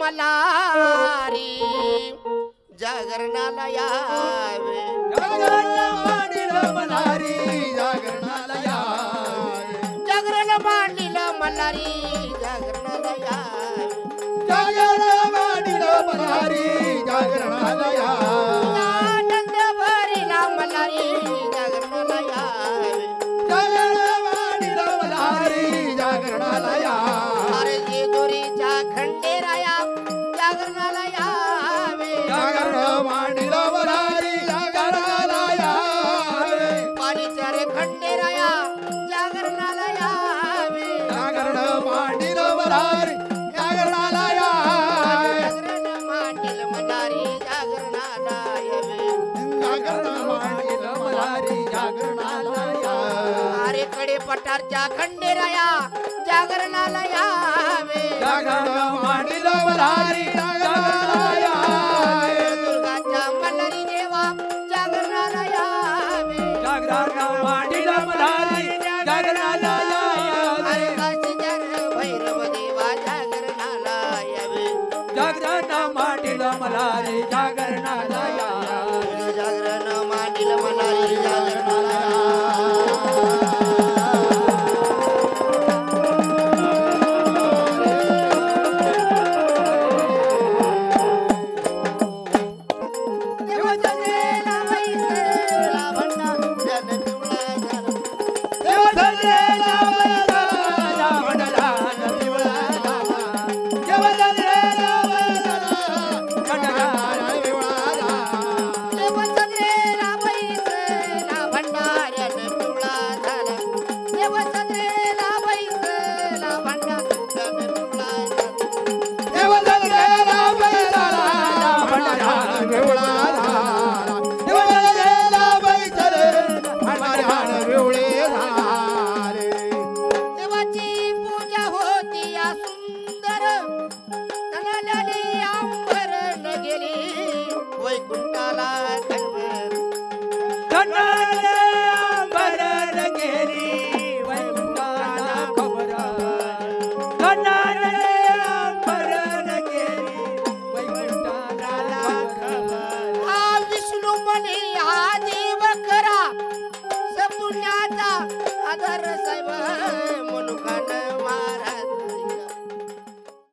मल्हारी जागरणाला यावे जागरण मांडिलं मल्हारी जागरणाला यावे जागरण मांडिलं मल्हारी जागरणाला यावे जागरण मांडिलं मल्हारी जागरणाला यावे आनंद भरिला मल्हारी जागरणाला यावे जागरण मांडिलं मल्हारी जागरणाला यावे अरे जेजुरीच्या खंडेराया जागरणाला यावे जागरण मांडिलं मल्हारी जागरणाला यावे पाणीच्या रे खंडेराया जागरणाला यावे जागरण मांडिलं मल्हारी जागरणाला यावे जागरण मांडील मल्हारी जागरणाला यावे जागरण मांडिलं मल्हारी जागरणाला यावे अरे कडे पठारच्या खंडेराया जागरणाला यावे जागरण मांडिलं मल्हारी जागरणाला यावे दुर्गाच्या मल्हारी देवा जागरणाला यावे जागरण मांडिलं मल्हारी जागरणाला यावे अरे काशीच्या रे भैरव देवा जागरणाला यावे जागरण मांडिलं मल्हारी जागरणाला यावे जागरण मांडील मल्हारी जागरणाला देवाची पूजा होती या सुंदर तनाल्याने अंबरन गेली वैकुंठाला खरवर